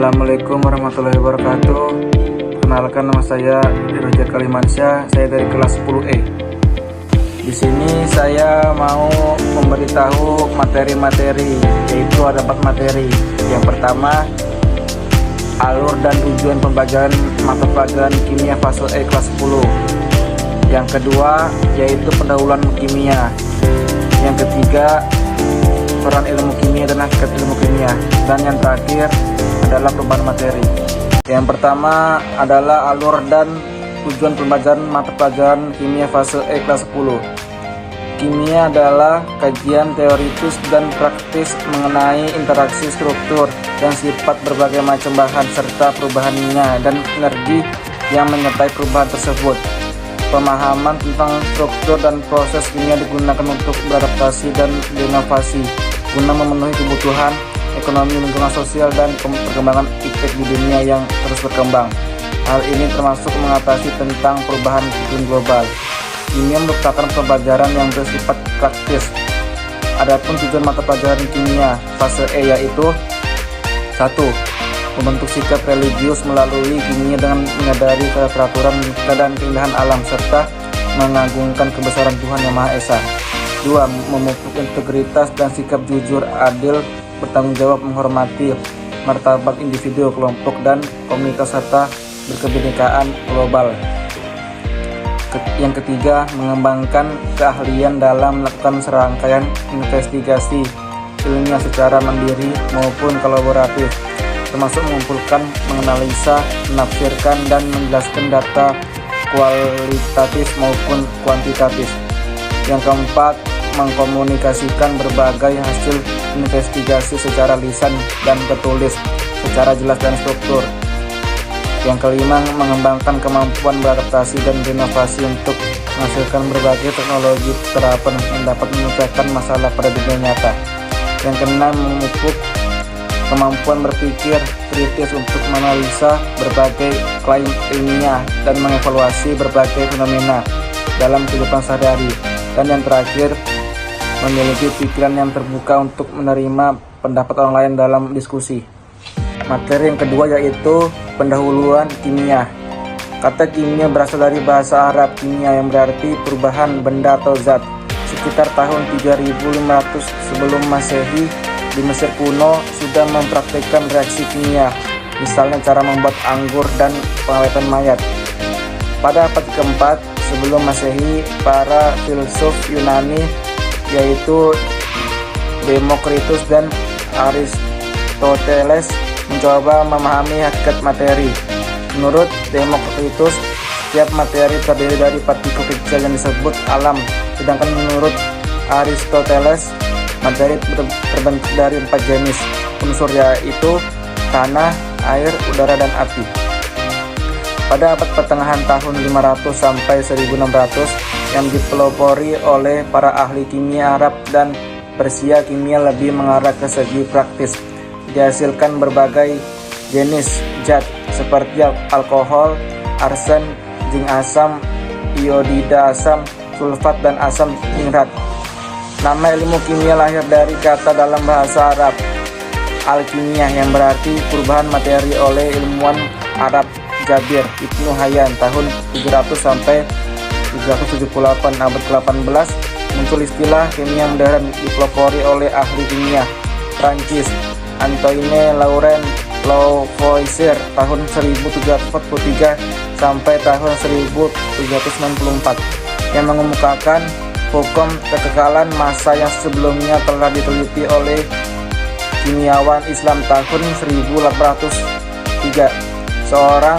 Assalamualaikum warahmatullahi wabarakatuh. Kenalkan, nama saya Roger Kalimansyah. Saya dari kelas 10E. Di sini saya mau memberitahu materi-materi, yaitu ada 4 materi. Yang pertama, alur dan tujuan pembelajaran mata pelajaran kimia fase E kelas 10. Yang kedua, yaitu pendahuluan kimia. Yang ketiga, peran ilmu kimia dan hakikat ilmu kimia. Dan yang terakhir adalah perubahan materi. Yang pertama adalah alur dan tujuan pembelajaran mata pelajaran kimia fase E kelas 10. Kimia adalah kajian teoritis dan praktis mengenai interaksi struktur dan sifat berbagai macam bahan serta perubahannya dan energi yang menyertai perubahan tersebut. Pemahaman tentang struktur dan proses kimia digunakan untuk beradaptasi dan berinovasi guna memenuhi kebutuhan ekonomi, lingkungan sosial, dan perkembangan iptek di dunia yang terus berkembang. Hal ini termasuk mengatasi tentang perubahan iklim global. Kimia merupakan pembelajaran yang bersifat praktis. Adapun tujuan mata pelajaran kimia fase E yaitu 1. Membentuk sikap religius melalui kimia dengan menyadari peraturan dan keindahan alam serta mengagungkan kebesaran Tuhan Yang Maha Esa. 2. Memupuk integritas dan sikap jujur, adil, bertanggung jawab, menghormati martabat individu, kelompok, dan komunitas serta berkebinekaan global. Yang ketiga, mengembangkan keahlian dalam melakukan serangkaian investigasi ilmiah secara mandiri maupun kolaboratif, termasuk mengumpulkan, menganalisa, menafsirkan, dan menjelaskan data kualitatif maupun kuantitatif. Yang keempat, mengkomunikasikan berbagai hasil investigasi secara lisan dan tertulis secara jelas dan struktur. Yang kelima, mengembangkan kemampuan beradaptasi dan berinovasi untuk menghasilkan berbagai teknologi terapan yang dapat memecahkan masalah pada dunia nyata. Yang keenam, memupuk kemampuan berpikir kritis untuk menganalisa berbagai klaim ilmiah dan mengevaluasi berbagai fenomena dalam kehidupan sehari-hari. Dan yang terakhir, memiliki pikiran yang terbuka untuk menerima pendapat orang lain dalam diskusi. Materi yang kedua yaitu pendahuluan kimia. Kata kimia berasal dari bahasa Arab kimia yang berarti perubahan benda atau zat. Sekitar tahun 3500 sebelum Masehi di Mesir kuno sudah mempraktikkan reaksi kimia, misalnya cara membuat anggur dan pengawetan mayat. Pada abad keempat sebelum Masehi, para filsuf Yunani yaitu Demokritus dan Aristoteles mencoba memahami hakikat materi. Menurut Demokritus, setiap materi terdiri dari partikel kecil yang disebut alam, sedangkan menurut Aristoteles, materi terbentuk dari 4 jenis unsur, yaitu tanah, air, udara, dan api. Pada abad pertengahan tahun 500 sampai 1600 yang dipelopori oleh para ahli kimia Arab dan Persia, kimia lebih mengarah ke segi praktis. Dihasilkan berbagai jenis zat seperti alkohol, arsen, zinc asam, iodida asam, sulfat, dan asam nitrat. Nama ilmu kimia lahir dari kata dalam bahasa Arab alkimia yang berarti perubahan materi oleh ilmuwan Arab Jabir Ibnu Hayyan tahun 700 sampai 378. Abad ke-18 muncul istilah kimia modern dipelopori oleh ahli kimia Prancis Antoine Laurent Lavoisier tahun 1743 sampai tahun 1794 yang mengemukakan hukum kekekalan massa yang sebelumnya telah diteliti oleh kimiawan Islam tahun 1803. Seorang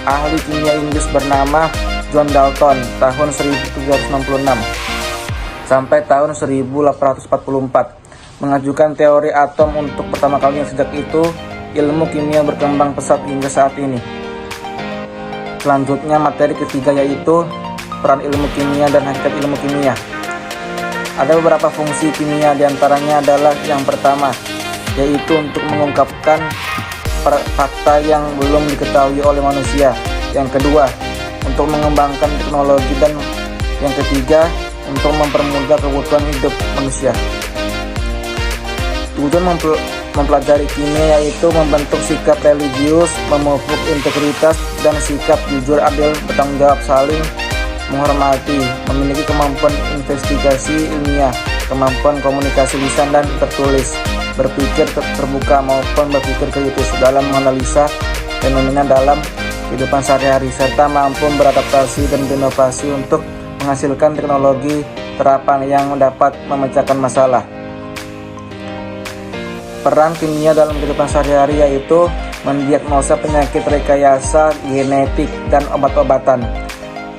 ahli kimia Inggris bernama John Dalton tahun 1766 sampai tahun 1844 mengajukan teori atom untuk pertama kalinya. Sejak itu ilmu kimia berkembang pesat hingga saat ini. Selanjutnya materi ketiga yaitu peran ilmu kimia dan hakikat ilmu kimia. Ada beberapa fungsi kimia, diantaranya adalah yang pertama yaitu untuk mengungkapkan fakta yang belum diketahui oleh manusia. Yang kedua, untuk mengembangkan teknologi, dan yang ketiga, untuk mempermudah kebutuhan hidup manusia. Tujuan mempelajari kimia yaitu membentuk sikap religius, memupuk integritas dan sikap jujur, adil, bertanggung jawab, saling menghormati, memiliki kemampuan investigasi ilmiah, kemampuan komunikasi lisan dan tertulis, berpikir terbuka maupun berpikir kritis dalam menganalisa fenomena dalam kehidupan sehari-hari, serta mampu beradaptasi dan berinovasi untuk menghasilkan teknologi terapan yang dapat memecahkan masalah. Peran kimia dalam kehidupan sehari-hari yaitu mendiagnosa penyakit, rekayasa genetik, dan obat-obatan.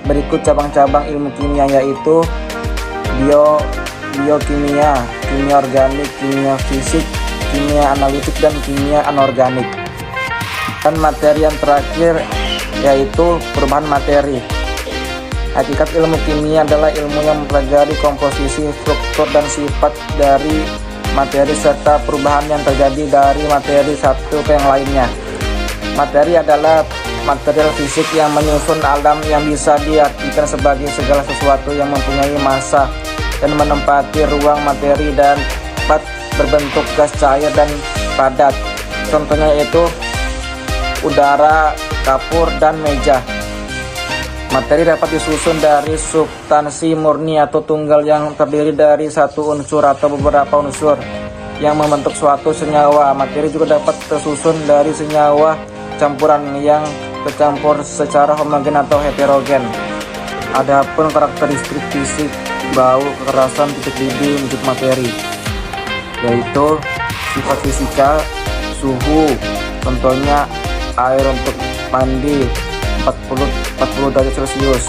Berikut cabang-cabang ilmu kimia yaitu biokimia, kimia organik, kimia fisik, kimia analitik, dan kimia anorganik. Dan materi yang terakhir yaitu perubahan materi. Hakikat ilmu kimia adalah ilmu yang mempelajari komposisi, struktur, dan sifat dari materi serta perubahan yang terjadi dari materi satu ke yang lainnya. Materi adalah material fisik yang menyusun alam, yang bisa diartikan sebagai segala sesuatu yang mempunyai massa dan menempati ruang materi dan dapat berbentuk gas, cair, dan padat. Contohnya yaitu udara, kapur, dan meja. Materi dapat disusun dari substansi murni atau tunggal yang terdiri dari satu unsur atau beberapa unsur yang membentuk suatu senyawa. Materi juga dapat tersusun dari senyawa campuran yang tercampur secara homogen atau heterogen. Adapun karakteristik fisik, bau, kekerasan, titik didih wujud materi, yaitu sifat fisika, suhu, contohnya air untuk mandi 40 derajat Celcius,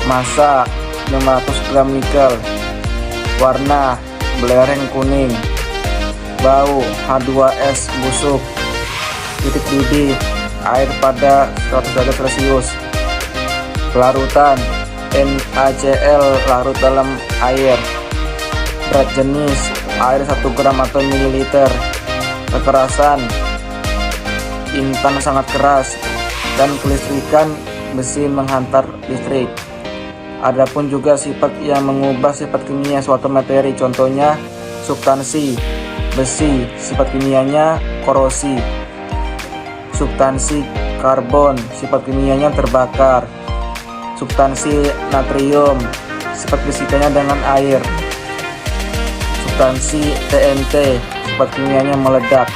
massa 500 gram nikel, warna belereng kuning, bau H2S busuk, titik didih air pada 100 derajat Celcius, kelarutan NaCl larut dalam air, berat jenis air 1 gram atau mililiter, kekerasan intan sangat keras, dan kelistrikan besi menghantar listrik. Adapun juga sifat yang mengubah sifat kimia suatu materi, contohnya substansi besi, sifat kimianya korosi. Substansi karbon, sifat kimianya terbakar. Substansi natrium, sifat fisikanya dengan air. Substansi TNT, sifat kimianya meledak.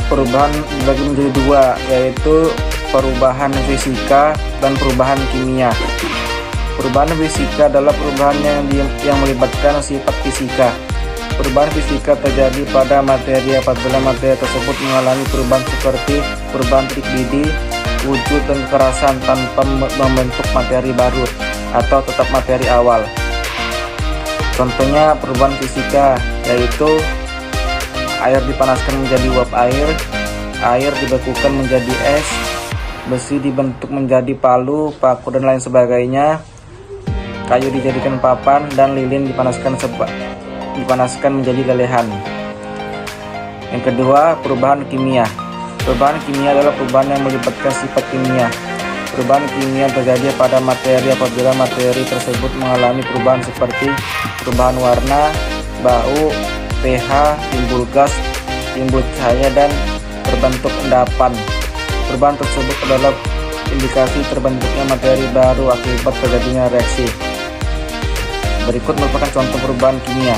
Perubahan dibagi menjadi dua, yaitu perubahan fisika dan perubahan kimia. Perubahan fisika adalah perubahan yang melibatkan sifat fisika. Perubahan fisika terjadi pada materi apabila materi tersebut mengalami perubahan seperti perubahan titik didih, wujud, dan kekerasan tanpa membentuk materi baru atau tetap materi awal. Contohnya perubahan fisika yaitu air dipanaskan menjadi uap air dibekukan menjadi es, besi dibentuk menjadi palu, paku, dan lain sebagainya, kayu dijadikan papan, dan lilin dipanaskan menjadi lelehan. Yang kedua, perubahan kimia. Perubahan kimia adalah perubahan yang melibatkan sifat kimia. Perubahan kimia terjadi pada materi apabila materi tersebut mengalami perubahan seperti perubahan warna, bau, pH, timbul gas, timbul cahaya, dan terbentuk endapan. Perubahan tersebut adalah indikasi terbentuknya materi baru akibat terjadinya reaksi. Berikut merupakan contoh perubahan kimia,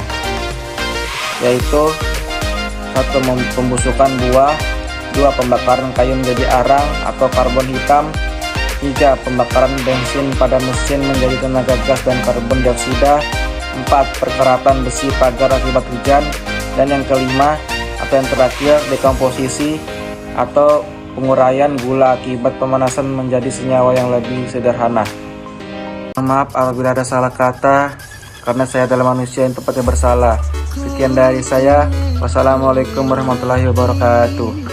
yaitu 1. Pembusukan buah, 2. Pembakaran kayu menjadi arang atau karbon hitam, 3. Pembakaran bensin pada mesin menjadi tenaga gas dan karbon dioksida, 4. Perkeratan besi pagar akibat hujan, dan yang kelima atau yang terakhir, dekomposisi atau penguraian gula akibat pemanasan menjadi senyawa yang lebih sederhana. Maaf apabila ada salah kata, karena saya adalah manusia yang tempatnya bersalah. Sekian dari saya. Wassalamualaikum warahmatullahi wabarakatuh.